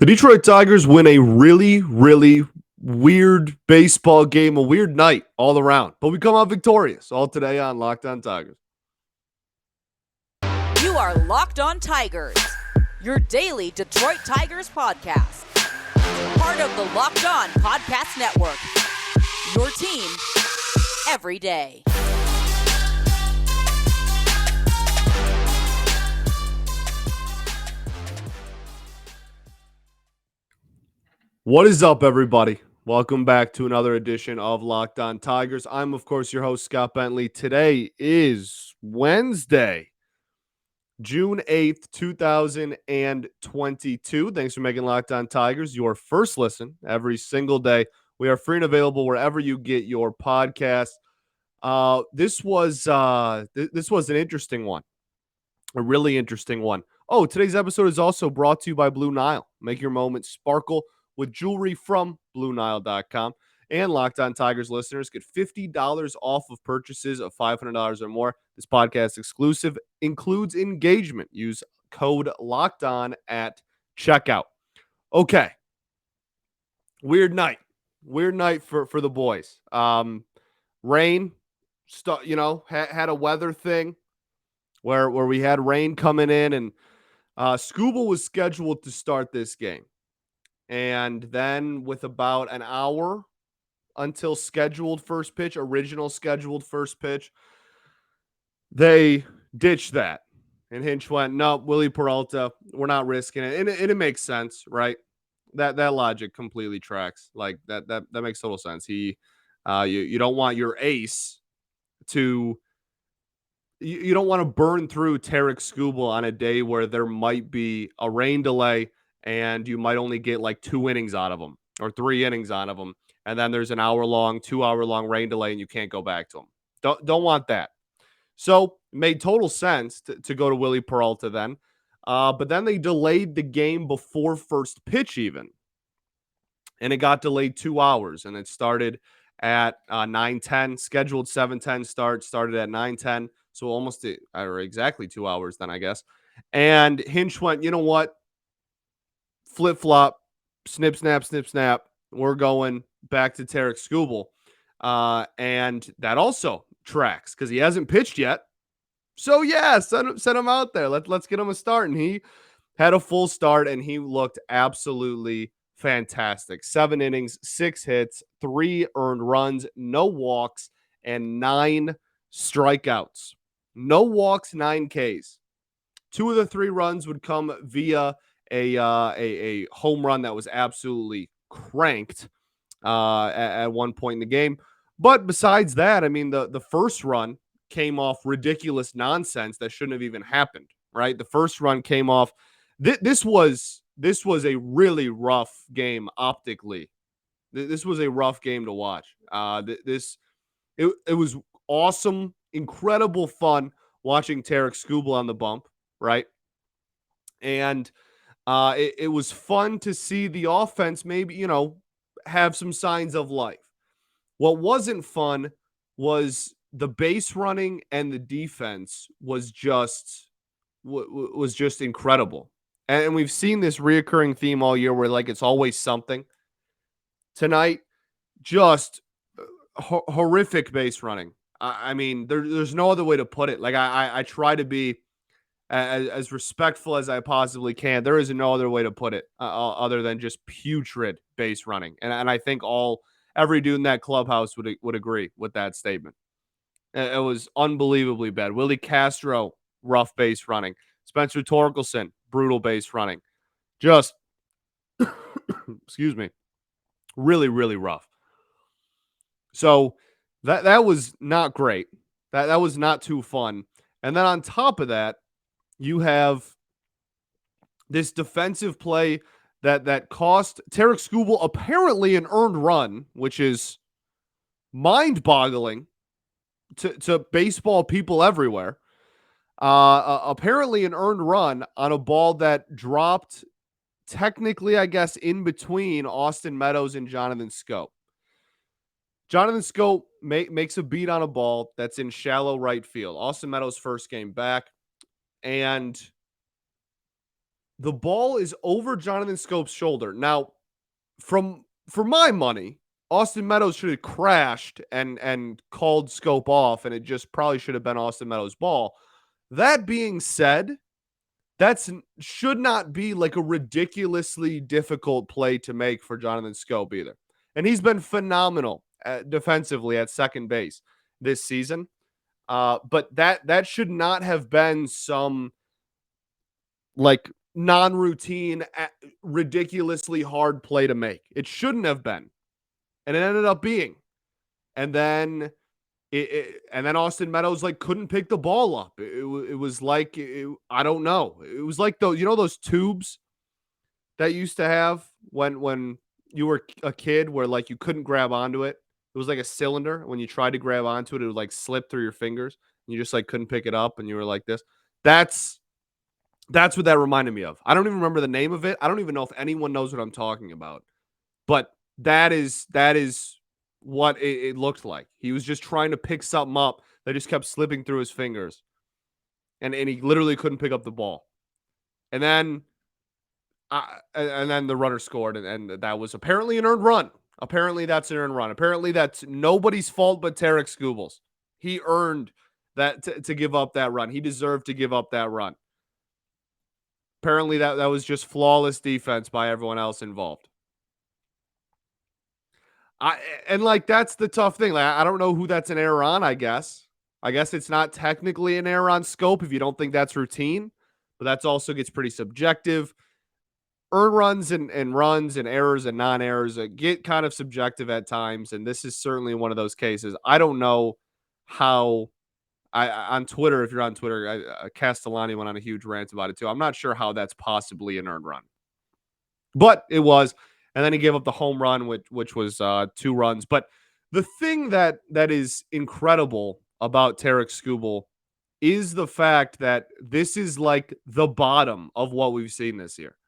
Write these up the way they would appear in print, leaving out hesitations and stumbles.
The Detroit Tigers win a really weird baseball game, a weird night all around. But we come out victorious all today on Locked On Tigers. You are Locked On Tigers, your daily Detroit Tigers podcast. Part of the Locked On Podcast Network, your team every day. What is up, everybody? Welcome back to another edition of Locked On Tigers. I'm, of course, your host, Scott Bentley. Today is Wednesday, June 8th, 2022. Thanks for making Locked On Tigers your first listen every single day. We are free and available wherever you get your podcast. This was an interesting one, a really interesting one. Oh, today's episode is also brought to you by Blue Nile. Make your moment sparkle with jewelry from BlueNile.com. And Locked On Tigers listeners get $50 off of purchases of $500 or more. This podcast exclusive includes engagement. Use code LOCKEDON at checkout. Okay. Weird night for the boys. Rain, had a weather thing where we had rain coming in, and Skubal was scheduled to start this game. And then with about an hour until original scheduled first pitch, they ditched that. And Hinch went, no, Willie Peralta, we're not risking it. And it makes sense, right? That logic completely tracks. Like that makes total sense. You don't want your ace to you don't want to burn through Tarik Skubal on a day where there might be a rain delay and you might only get like 2 innings out of them or 3 innings out of them. And then there's an 2-hour-long rain delay and you can't go back to them. Don't want that. So it made total sense to go to Willie Peralta then. But then they delayed the game before first pitch even. And it got delayed 2 hours, and it started at 9:10. Scheduled 7:10 start, started at 9:10. So almost exactly 2 hours then, I guess. And Hinch went, you know what? Flip-flop, snip, snap, snip, snap. We're going back to Tarik Skubal. And that also tracks because he hasn't pitched yet. So, yeah, send him out there. Let's get him a start. And he had a full start, and he looked absolutely fantastic. 7 innings, 6 hits, 3 earned runs, no walks, and 9 strikeouts. No walks, 9 Ks. 2 of the 3 runs would come via a home run that was absolutely cranked at one point in the game. But besides that, I mean, the first run came off ridiculous nonsense that shouldn't have even happened, right? The first run came off. This was a really rough game optically. This was a rough game to watch. It was awesome, incredible fun watching Tarik Skubal on the bump, right? And it was fun to see the offense maybe, have some signs of life. What wasn't fun was the base running, and the defense was just incredible. And we've seen this reoccurring theme all year where like it's always something. Tonight, just horrific base running. I mean, there's no other way to put it. Like I try to be as respectful as I possibly can. There is no other way to put it other than just putrid base running. And I think every dude in that clubhouse would agree with that statement. It was unbelievably bad. Willie Castro, rough base running. Spencer Torkelson, brutal base running. Just, excuse me, really, really rough. So that was not great. That was not too fun. And then on top of that, you have this defensive play that cost Tarik Skubal apparently an earned run, which is mind-boggling to baseball people everywhere. Apparently an earned run on a ball that dropped technically, I guess, in between Austin Meadows and Jonathan Schoop. Jonathan Schoop makes a beat on a ball that's in shallow right field. Austin Meadows' first game back. And the ball is over Jonathan Scope's shoulder. Now, for my money, Austin Meadows should have crashed and called Scope off, and it just probably should have been Austin Meadows' ball. That being said, should not be like a ridiculously difficult play to make for Jonathan Scope either. And he's been phenomenal defensively at second base this season. But that should not have been some like non-routine, ridiculously hard play to make. It shouldn't have been, and it ended up being. And then and then Austin Meadows like couldn't pick the ball up. It was like I don't know. It was like those tubes that you used to have when you were a kid where like you couldn't grab onto it. It was like a cylinder. When you tried to grab onto it, it would like slip through your fingers. And you just like couldn't pick it up, and you were like this. That's what that reminded me of. I don't even remember the name of it. I don't even know if anyone knows what I'm talking about. But that is what it looked like. He was just trying to pick something up that just kept slipping through his fingers. And he literally couldn't pick up the ball. And then the runner scored, and that was apparently an earned run. Apparently that's an earned run. Apparently that's nobody's fault but Tarik Skubal's. He earned that to give up that run. He deserved to give up that run. Apparently that was just flawless defense by everyone else involved. That's the tough thing. Like, I don't know who that's an error on, I guess. I guess it's not technically an error on Scope if you don't think that's routine, but that's also gets pretty subjective. Earn runs and runs and errors and non-errors get kind of subjective at times, and this is certainly one of those cases. I don't know how on Twitter, if you're on Twitter, Castellani went on a huge rant about it too. I'm not sure how that's possibly an earned run, but it was. And then he gave up the home run, which was 2 runs. But the thing that is incredible about Tarik Skubal is the fact that this is like the bottom of what we've seen this year.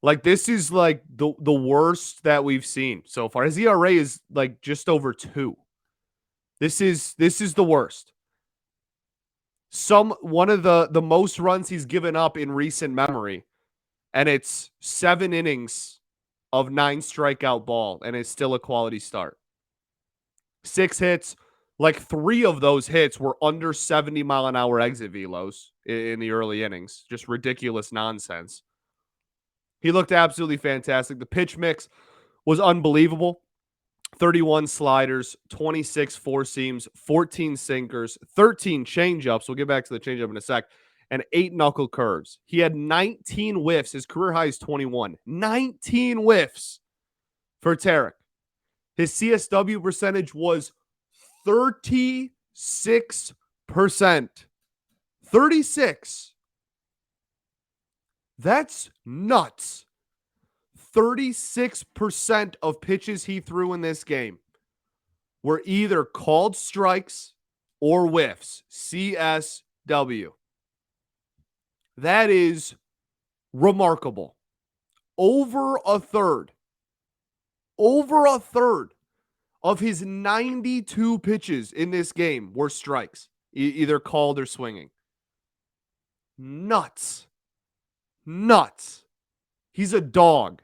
Like this is like the worst that we've seen so far. His ERA is like just over 2. This is the worst. One of the most runs he's given up in recent memory, and it's 7 innings of 9 strikeout ball, and it's still a quality start. 6 hits, like 3 of those hits were under 70-mile-an-hour exit velos in the early innings. Just ridiculous nonsense. He looked absolutely fantastic. The pitch mix was unbelievable. 31 sliders, 26 four seams, 14 sinkers, 13 changeups. We'll get back to the changeup in a sec. And 8 knuckle curves. He had 19 whiffs. His career high is 21. 19 whiffs for Tarik. His CSW percentage was 36%. 36. That's nuts. 36% of pitches he threw in this game were either called strikes or whiffs. CSW. That is remarkable. Over a third of his 92 pitches in this game were strikes, either called or swinging. Nuts. He's a dog.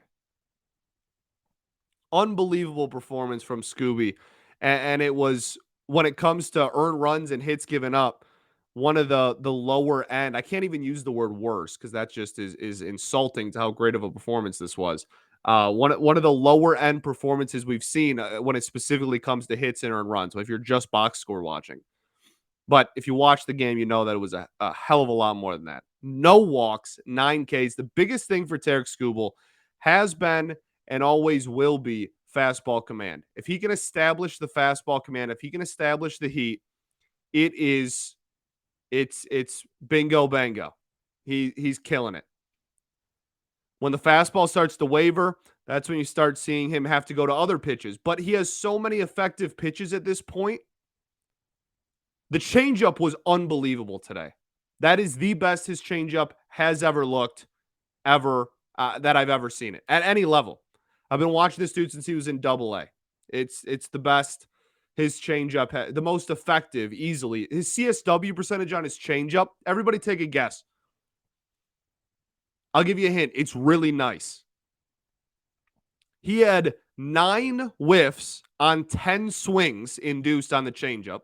Unbelievable performance from Scooby. And it was, when it comes to earned runs and hits given up, one of the lower end. I can't even use the word worse because that just is insulting to how great of a performance this was. One of the lower end performances we've seen when it specifically comes to hits and earned runs. So if you're just box score watching, but if you watch the game, you know that it was a hell of a lot more than that. No walks, 9 Ks. The biggest thing for Tarik Skubal has been and always will be fastball command. If he can establish the fastball command, if he can establish the heat, it's bingo bango. He's killing it. When the fastball starts to waver, that's when you start seeing him have to go to other pitches. But he has so many effective pitches at this point. The changeup was unbelievable today. That is the best his changeup has ever looked, that I've ever seen it at any level. I've been watching this dude since he was in Double-A. It's the best. His changeup, the most effective, easily. His CSW percentage on his changeup. Everybody take a guess. I'll give you a hint. It's really nice. He had 9 whiffs on 10 swings induced on the changeup,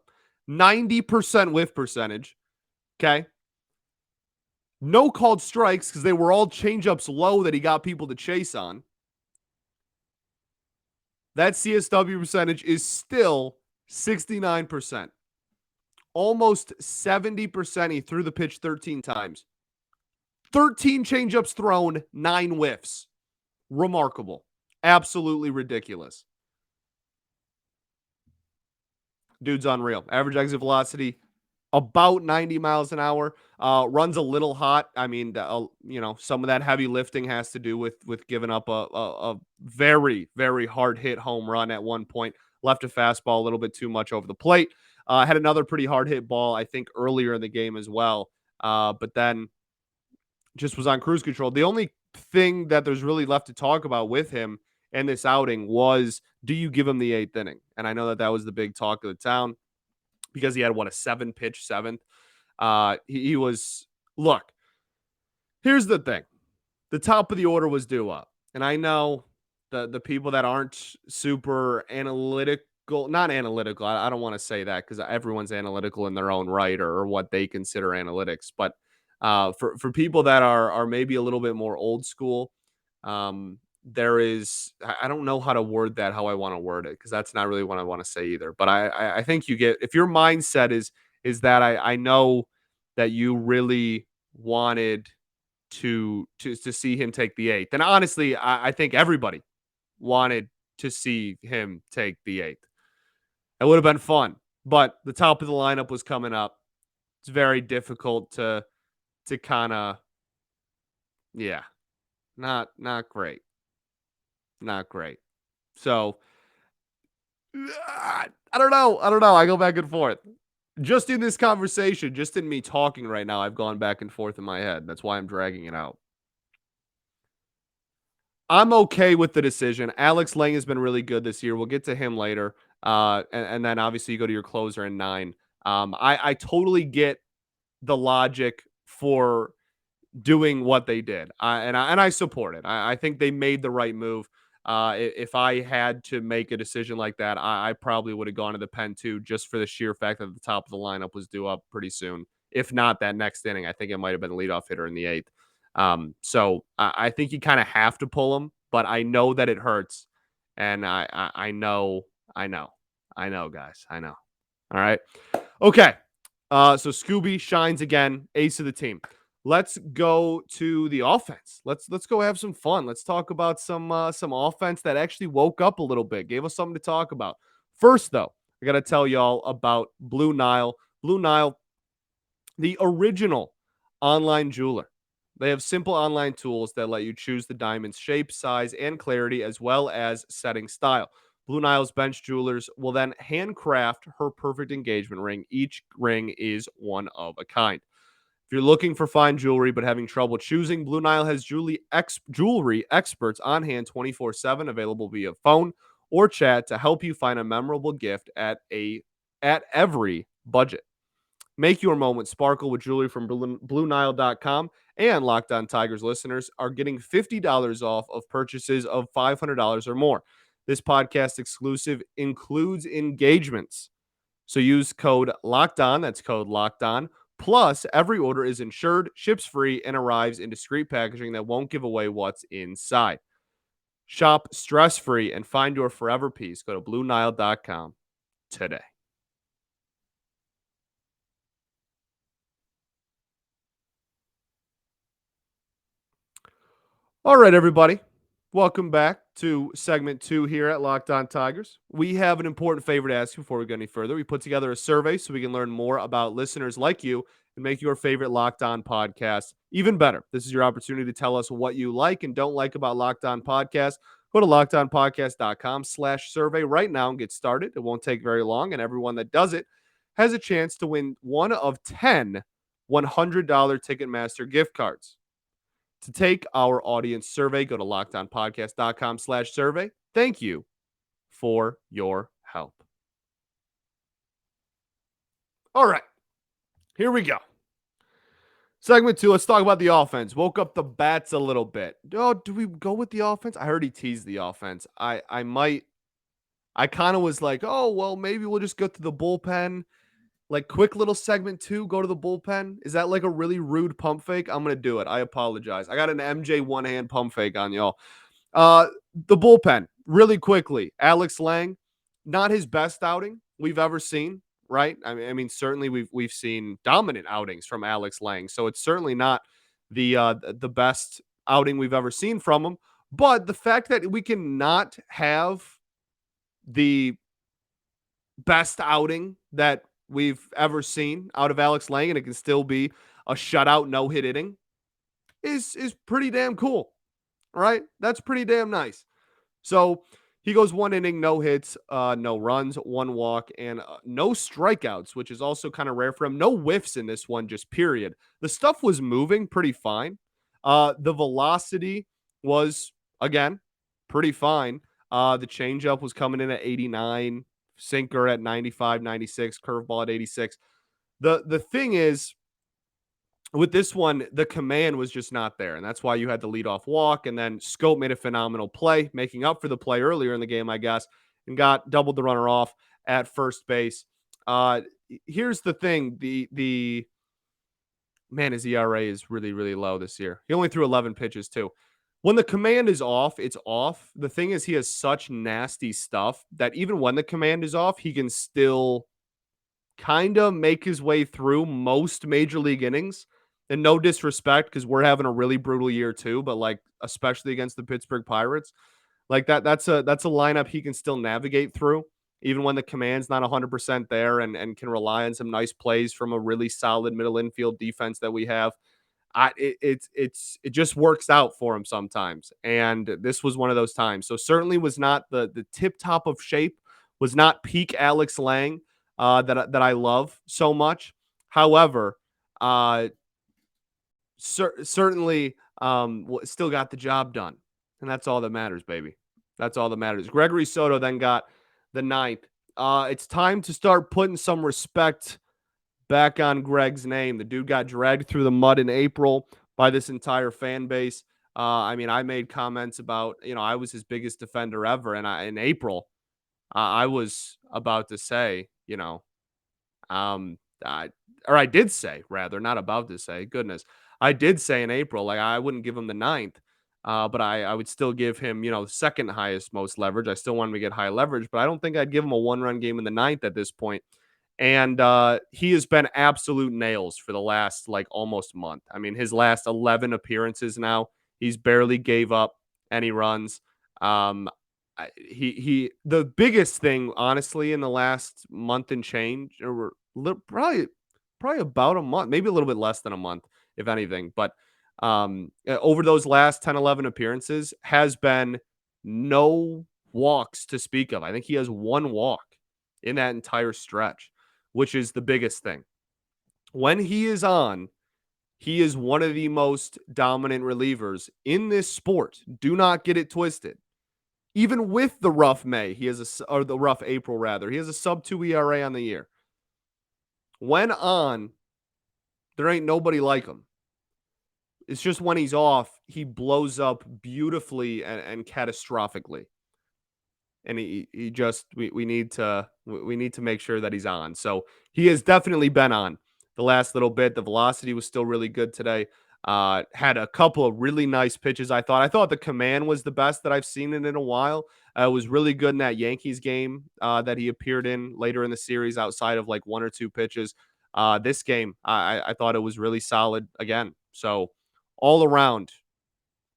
90% whiff percentage. Okay. No called strikes because they were all changeups low that he got people to chase on. That CSW percentage is still 69%. Almost 70%. He threw the pitch 13 times. 13 changeups thrown, 9 whiffs. Remarkable. Absolutely ridiculous. Dude's unreal. Average exit velocity, about 90 miles an hour. Runs a little hot. I mean, some of that heavy lifting has to do with giving up a very, very hard hit home run at one point. Left a fastball a little bit too much over the plate. Had another pretty hard hit ball, I think, earlier in the game as well. But then just was on cruise control. The only thing that there's really left to talk about with him and this outing was, do you give him the 8th inning? And I know that was the big talk of the town because he had, a 7-pitch 7th. He was, look, here's the thing. The top of the order was due up. And I know the people that aren't super analytical, not analytical, I don't want to say that because everyone's analytical in their own right or what they consider analytics. But for people that are maybe a little bit more old school, there is, I don't know how to word that, how I want to word it, because that's not really what I want to say either. But I think you get, if your mindset is that I know that you really wanted to see him take the 8th. And honestly, I think everybody wanted to see him take the 8th. It would have been fun, but the top of the lineup was coming up. It's very difficult to kind of, yeah, not great. Not great. So I don't know. I go back and forth. Just in this conversation, just in me talking right now, I've gone back and forth in my head. That's why I'm dragging it out. I'm okay with the decision. Alex Lang has been really good this year. We'll get to him later. And then obviously you go to your closer in 9. I totally get the logic for doing what they did. And I support it. I think they made the right move. If I had to make a decision like that, I probably would have gone to the pen too, just for the sheer fact that the top of the lineup was due up pretty soon. If not that next inning, I think it might have been the leadoff hitter in the 8th. So I think you kind of have to pull him, but I know that it hurts. And I know, guys. I know. All right. Okay. So Scooby shines again, ace of the team. Let's go to the offense. Let's go have some fun. Let's talk about some offense that actually woke up a little bit, gave us something to talk about. First, though, I got to tell y'all about Blue Nile. Blue Nile, the original online jeweler. They have simple online tools that let you choose the diamond's shape, size, and clarity, as well as setting style. Blue Nile's bench jewelers will then handcraft her perfect engagement ring. Each ring is one of a kind. If you're looking for fine jewelry but having trouble choosing, Blue Nile has jewelry experts on hand 24/7, available via phone or chat to help you find a memorable gift at every budget. Make your moment sparkle with jewelry from BlueNile.com, and Locked On Tigers listeners are getting $50 off of purchases of $500 or more. This podcast exclusive includes engagements. So use code Locked On, that's code Locked On. Plus, every order is insured, ships free, and arrives in discreet packaging that won't give away what's inside. Shop stress-free and find your forever piece. Go to BlueNile.com today. All right, everybody. Welcome back to segment 2 here at Locked On Tigers. We have an important favor to ask you before we go any further. We put together a survey so we can learn more about listeners like you and make your favorite Locked On podcast even better. This is your opportunity to tell us what you like and don't like about Locked On Podcast. Go to lockedonpodcast.com/survey right now and get started. It won't take very long, and everyone that does it has a chance to win one of 10 $100 Ticketmaster gift cards. To take our audience survey, go to lockedonpodcast.com/survey. Thank you for your help. All right, here we go. Segment 2, let's talk about the offense. Woke up the bats a little bit. Oh, do we go with the offense? I heard he teased the offense. I kind of was like, oh, well, maybe we'll just go to the bullpen. Like, quick little segment 2, go to the bullpen. Is that like a really rude pump fake? I'm going to do it. I apologize. I got an MJ one-hand pump fake on y'all. The bullpen, really quickly. Alex Lang, not his best outing we've ever seen, right? I mean, certainly we've seen dominant outings from Alex Lang, so it's certainly not the best outing we've ever seen from him. But the fact that we can not have the best outing that we've ever seen out of Alex Lang, and it can still be a shutout, no hit inning, is pretty damn cool, right? That's pretty damn nice. So he goes 1 inning, no hits, no runs, 1 walk, and no strikeouts, which is also kind of rare for him. No whiffs in this one, just period. The stuff was moving pretty fine. The velocity was, again, pretty fine. The changeup was coming in at 89, sinker at 95, 96, curveball at 86. The thing is, with this one, the command was just not there. And that's why you had the leadoff walk. And then Scope made a phenomenal play, making up for the play earlier in the game, I guess, and doubled the runner off at first base. Here's the thing. The man, his ERA is really, really low this year. He only threw 11 pitches, too. When the command is off, it's off. The thing is, he has such nasty stuff that even when the command is off, he can still kind of make his way through most major league innings. And no disrespect, because we're having a really brutal year too, but like especially against the Pittsburgh Pirates, like that's a lineup he can still navigate through, even when the command's not 100% there, and can rely on some nice plays from a really solid middle infield defense that we have. It just works out for him sometimes, and this was one of those times. So certainly was not the tip top of shape, was not peak Alex Lang that I love so much. However, certainly still got the job done, and that's all that matters, baby. That's all that matters. Gregory Soto then got the 9th. It's time to start putting some respect back on Greg's name. The dude got dragged through the mud in April by this entire fan base. I mean, I made comments about, I was his biggest defender ever, and in April, I was about to say, um, I did say, rather, not about to say, goodness, I did say in April, like I wouldn't give him the 9th, but I would still give him, second highest most leverage. I still want him to get high leverage, but I don't think I'd give him a 1-run game in the 9th at this point. And he has been absolute nails for the last like almost month. I mean, his last 11 appearances now, he's barely gave up any runs. The biggest thing, honestly, in the last month and change, or probably about a month, maybe a little bit less than a month, if anything. But over those last 10, 11 appearances, has been no walks to speak of. I think he has 1 walk in that entire stretch, which is the biggest thing. When he is on, he is one of the most dominant relievers in this sport. Do not get it twisted. Even with the rough May, or the rough April rather, he has a sub-2 ERA on the year. When on, there ain't nobody like him. It's just when he's off, he blows up beautifully and catastrophically. And he just we need to make sure that he's on. So he has definitely been on the last little bit. The velocity was still really good today. Had a couple of really nice pitches. I thought the command was the best that I've seen it in a while. It was really good in that Yankees game that he appeared in later in the series, outside of like 1 or 2 pitches. This game, I thought it was really solid again. So all around,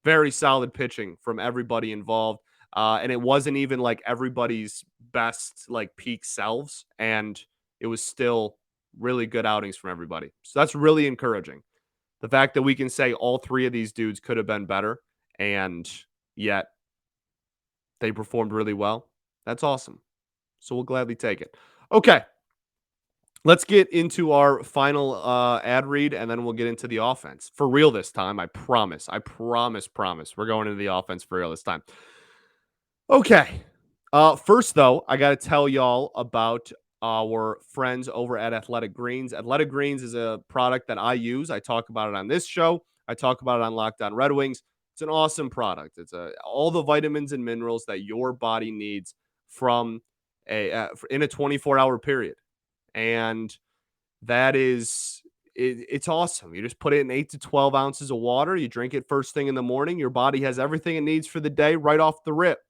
very solid pitching from everybody involved. And it wasn't even like everybody's best like peak selves, and it was still really good outings from everybody. So that's really encouraging. The fact that we can say all 3 of these dudes could have been better, and yet they performed really well, that's awesome. So we'll gladly take it. Okay. Let's get into our final ad read, and then we'll get into the offense. For real this time, I promise. I promise. We're going into the offense for real this time. Okay. First, though, I got to tell y'all about our friends over at Athletic Greens. Athletic Greens is a product that I use. I talk about it on this show. I talk about it on Locked On Red Wings. It's an awesome product. It's all the vitamins and minerals that your body needs from in a 24-hour period. And that is it's awesome. You just put it in 8 to 12 ounces of water. You drink it first thing in the morning. Your body has everything it needs for the day right off the rip.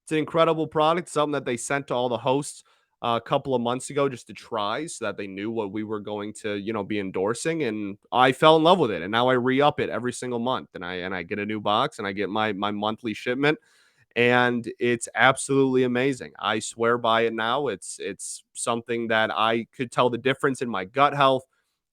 It's an incredible product, something that they sent to all the hosts a couple of months ago just to try so that they knew what we were going to, be endorsing. And I fell in love with it. And now I re-up it every single month. And I get a new box and I get my monthly shipment. And it's absolutely amazing. I swear by it now. It's something that I could tell the difference in my gut health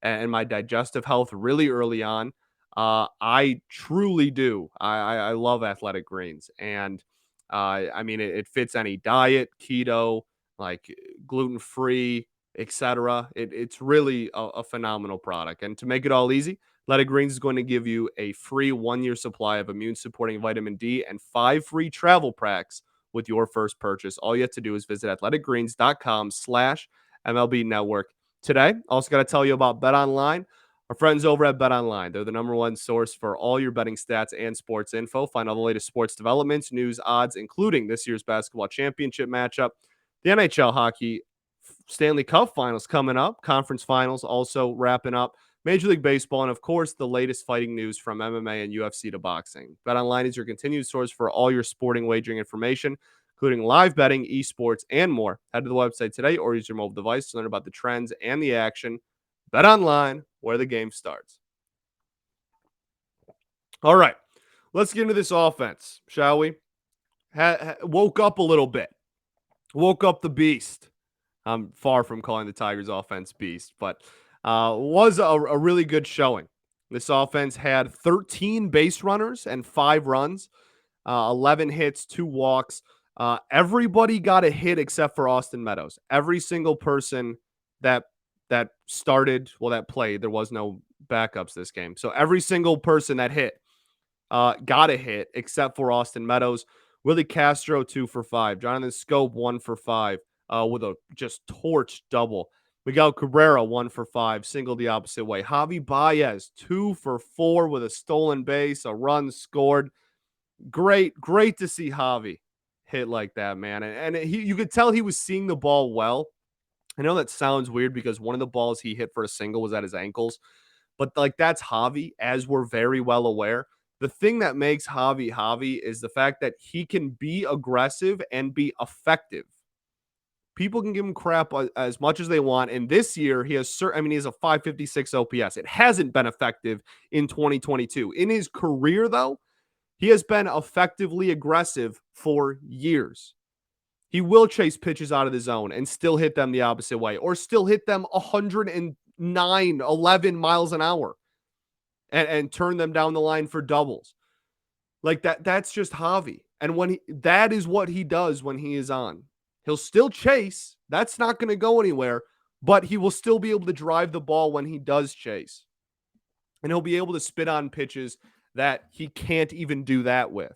and my digestive health really early on. I truly do. I love Athletic Greens, and I mean it fits any diet, keto, like gluten free, etc. It's really a phenomenal product, and to make it all easy, Athletic Greens is going to give you a free 1-year supply of immune supporting vitamin D and 5 free travel packs with your first purchase. All you have to do is visit athleticgreens.com/MLB network today. Also got to tell you about Bet Online. Our friends over at Bet Online, they're the number one source for all your betting stats and sports info. Find all the latest sports developments, news, odds, including this year's basketball championship matchup, the NHL hockey Stanley Cup finals coming up, conference finals also wrapping up, Major League Baseball, and of course, the latest fighting news from MMA and UFC to boxing. BetOnline is your continued source for all your sporting wagering information, including live betting, esports, and more. Head to the website today or use your mobile device to learn about the trends and the action. BetOnline, where the game starts. All right, let's get into this offense, shall we? Woke up a little bit. Woke up the beast. I'm far from calling the Tigers offense beast, but was a really good showing. This offense had 13 base runners and 5 runs, 11 hits, 2 walks. Everybody got a hit except for Austin Meadows. Every single person that started, that played, there was no backups this game. So every single person that hit got a hit except for Austin Meadows. Willie Castro, 2 for 5. Jonathan Scope, 1 for 5 with a just torch double. Miguel Cabrera, 1 for 5, single the opposite way. Javy Baez, 2 for 4 with a stolen base, a run scored. Great to see Javy hit like that, man. And you could tell he was seeing the ball well. I know that sounds weird because one of the balls he hit for a single was at his ankles, but like that's Javy, as we're very well aware. The thing that makes Javy is the fact that he can be aggressive and be effective. People can give him crap as much as they want. And this year, he has he has a 556 OPS. It hasn't been effective in 2022. In his career, though, he has been effectively aggressive for years. He will chase pitches out of the zone and still hit them the opposite way, or still hit them 11 miles an hour and turn them down the line for doubles. Like that's just Javy. And that is what he does when he is on. He'll still chase. That's not going to go anywhere, but he will still be able to drive the ball when he does chase. And he'll be able to spit on pitches that he can't even do that with.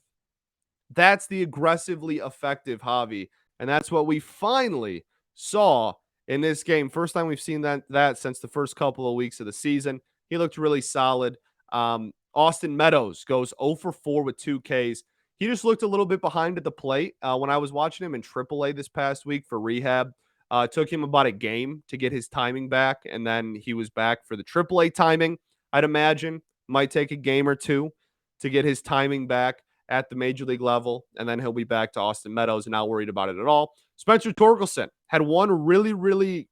That's the aggressively effective Javy. And that's what we finally saw in this game. First time we've seen that since the first couple of weeks of the season. He looked really solid. Austin Meadows goes 0 for 4 with 2 Ks. He just looked a little bit behind at the plate. When I was watching him in AAA this past week for rehab, it took him about a game to get his timing back, and then he was back for the AAA timing. I'd imagine might take a game or two to get his timing back at the major league level, and then he'll be back to Austin Meadows and not worried about it at all. Spencer Torkelson had one really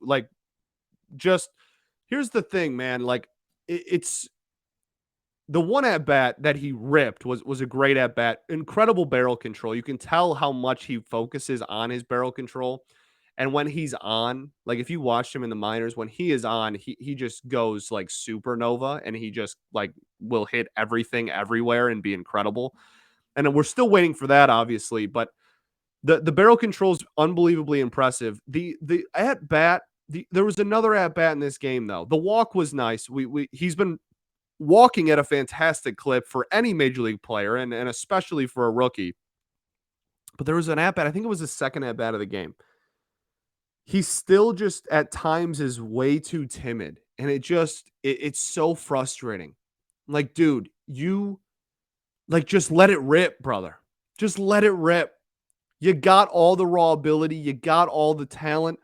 here's the thing, man. It's the one at bat that he ripped was a great at bat. Incredible barrel control. You can tell how much he focuses on his barrel control. And when he's on, like if you watched him in the minors, when he is on, he just goes like supernova, and he just will hit everything everywhere and be incredible. And we're still waiting for that, obviously, but the barrel control is unbelievably impressive. The at bat, there was another at bat in this game though. The walk was nice. He's been walking at a fantastic clip for any major league player, and especially for a rookie. But there was an at bat. I think it was the second at bat of the game. he still just at times is way too timid. And it's so frustrating. Like, dude, just let it rip, brother. Just let it rip. You got all the raw ability. You got all the talent.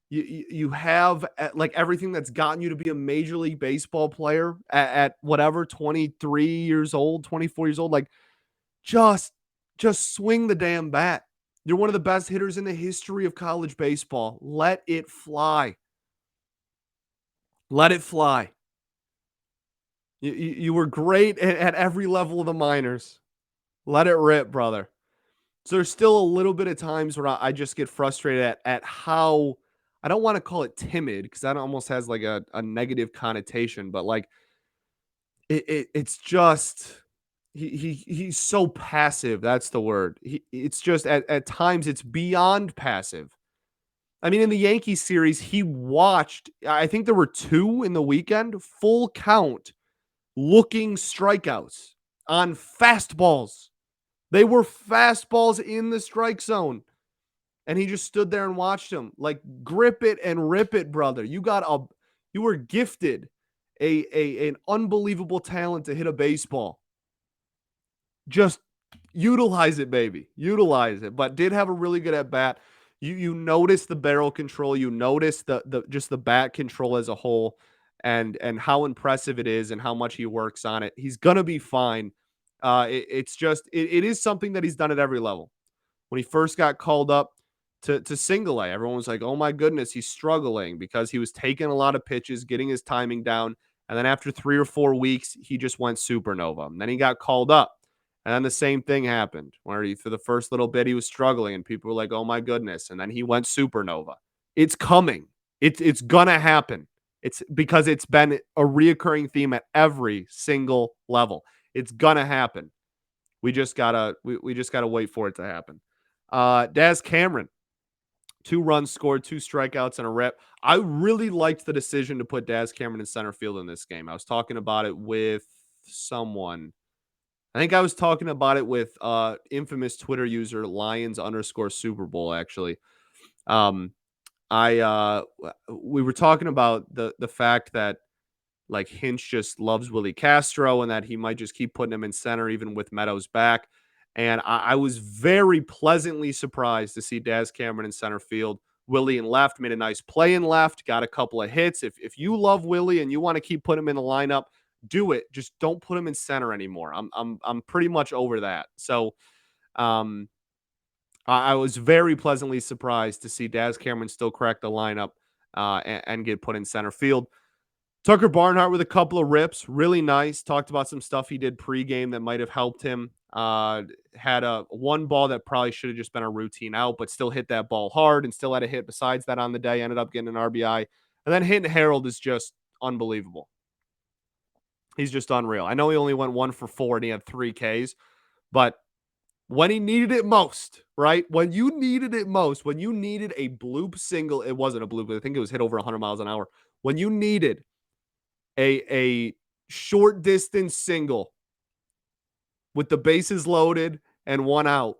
You have like everything that's gotten you to be a Major League Baseball player at whatever, 23 years old, 24 years old. Like, just swing the damn bat. You're one of the best hitters in the history of college baseball. Let it fly. Let it fly. You were great at every level of the minors. Let it rip, brother. So there's still a little bit of times where I just get frustrated at how, I don't want to call it timid because that almost has like a negative connotation, but like it's just he's so passive. That's the word. It's just at times it's beyond passive. I mean, in the Yankees series, he watched, I think there were 2 in the weekend, full count looking strikeouts on fastballs. They were fastballs in the strike zone. And he just stood there and watched him. Like, grip it and rip it, brother. You were gifted an unbelievable talent to hit a baseball. Just utilize it, baby. Utilize it. But did have a really good at bat. You notice the barrel control. You notice the just the bat control as a whole, and how impressive it is, and how much he works on it. He's gonna be fine. It is something that he's done at every level. When he first got called up to single A, everyone was like, "Oh my goodness, he's struggling," because he was taking a lot of pitches, getting his timing down, and then after 3 or 4 weeks, he just went supernova. And then he got called up. And then the same thing happened where for the first little bit he was struggling and people were like, "Oh my goodness." And then he went supernova. It's coming. It's gonna happen. It's because it's been a reoccurring theme at every single level. It's gonna happen. We just gotta wait for it to happen. Daz Cameron, 2 runs scored, 2 strikeouts, and a rep. I really liked the decision to put Daz Cameron in center field in this game. I was talking about it with someone. I think I was talking about it with infamous Twitter user Lions_Super Bowl, actually. Um, we were talking about the fact that like Hinch just loves Willie Castro and that he might just keep putting him in center even with Meadows back. And I was very pleasantly surprised to see Daz Cameron in center field. Willie in left, made a nice play in left, got a couple of hits. If you love Willie and you want to keep putting him in the lineup, do it. Just don't put him in center anymore. I'm pretty much over that. So um I was very pleasantly surprised to see Daz Cameron still crack the lineup and get put in center field. Tucker Barnhart with a couple of rips, really nice. Talked about some stuff he did pregame that might have helped him. Had a one ball that probably should have just been a routine out, but still hit that ball hard and still had a hit besides that on the day. Ended up getting an RBI. And then hitting Harold is just unbelievable. He's just unreal. I know he only went 1 for 4 and he had 3 Ks, but when he needed it most, right? When you needed it most, when you needed a bloop single, it wasn't a bloop, but I think it was hit over 100 miles an hour. When you needed a short distance single with the bases loaded and 1 out,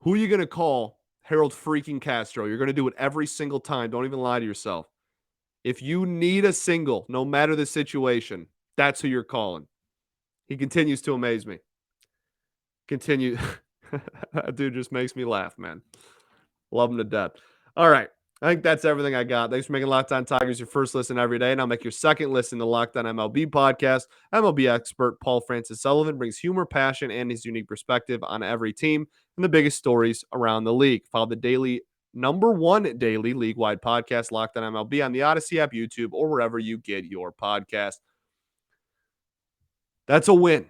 who are you going to call? Harold freaking Castro. You're going to do it every single time. Don't even lie to yourself. If you need a single, no matter the situation, that's who you're calling. He continues to amaze me. Continue. That dude just makes me laugh, man. Love him to death. All right. I think that's everything I got. Thanks for making Locked On Tigers your first listen every day. And I'll make your second listen to Locked On MLB podcast. MLB expert Paul Francis Sullivan brings humor, passion, and his unique perspective on every team and the biggest stories around the league. Follow the number 1 daily league-wide podcast, Locked On MLB, on the Odyssey app, YouTube, or wherever you get your podcast. That's a win.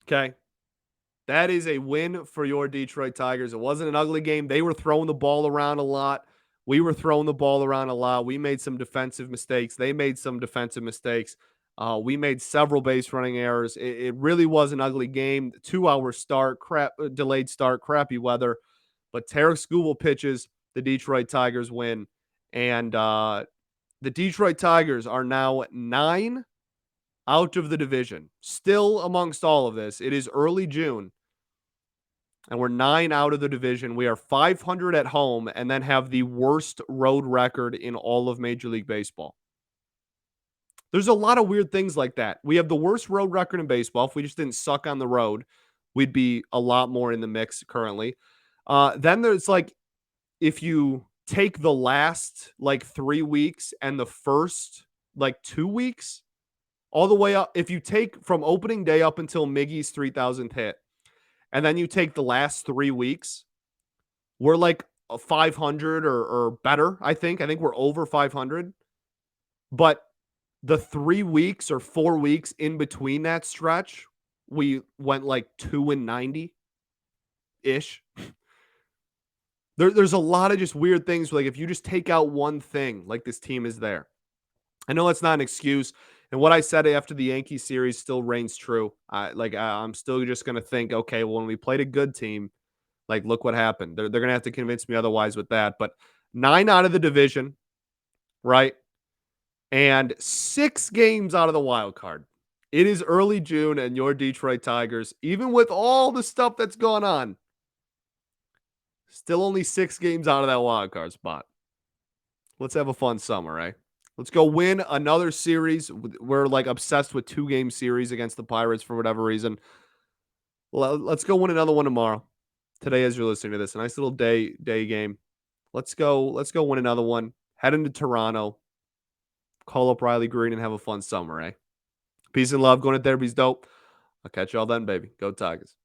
Okay. That is a win for your Detroit Tigers. It wasn't an ugly game. They were throwing the ball around a lot. We were throwing the ball around a lot. We made some defensive mistakes. They made some defensive mistakes. We made several base running errors. It really was an ugly game. 2-hour start, delayed start, crappy weather. But Tarik Skubal pitches. The Detroit Tigers win. And the Detroit Tigers are now 9 out of the division. Still amongst all of this, it is early June. and we're 9 out of the division. We are 500 at home and then have the worst road record in all of Major League Baseball. There's a lot of weird things like that. We have the worst road record in baseball. If we just didn't suck on the road, we'd be a lot more in the mix currently. Then there's like, if you take the last like 3 weeks and the first like 2 weeks, all the way up, if you take from opening day up until Miggy's 3,000th hit, and then you take the last 3 weeks, we're like a 500 or better, I think. I think we're over 500. But the 3 weeks or 4 weeks in between that stretch, we went like 2-90 ish. There's a lot of just weird things. Like if you just take out one thing, like this team is there. I know that's not an excuse. And what I said after the Yankees series still reigns true. I'm still just going to think, okay, well, when we played a good team, like, look what happened. They're going to have to convince me otherwise with that. But 9 out of the division, right? And 6 games out of the wild card. It is early June, and your Detroit Tigers, even with all the stuff that's going on, still only 6 games out of that wild card spot. Let's have a fun summer, right? Let's go win another series. We're like obsessed with 2-game series against the Pirates for whatever reason. Let's go win another one tomorrow. Today, as you're listening to this, a nice little day game. Let's go win another one. Head into Toronto. Call up Riley Green and have a fun summer, eh? Peace and love. Going to therapy's dope. I'll catch y'all then, baby. Go Tigers.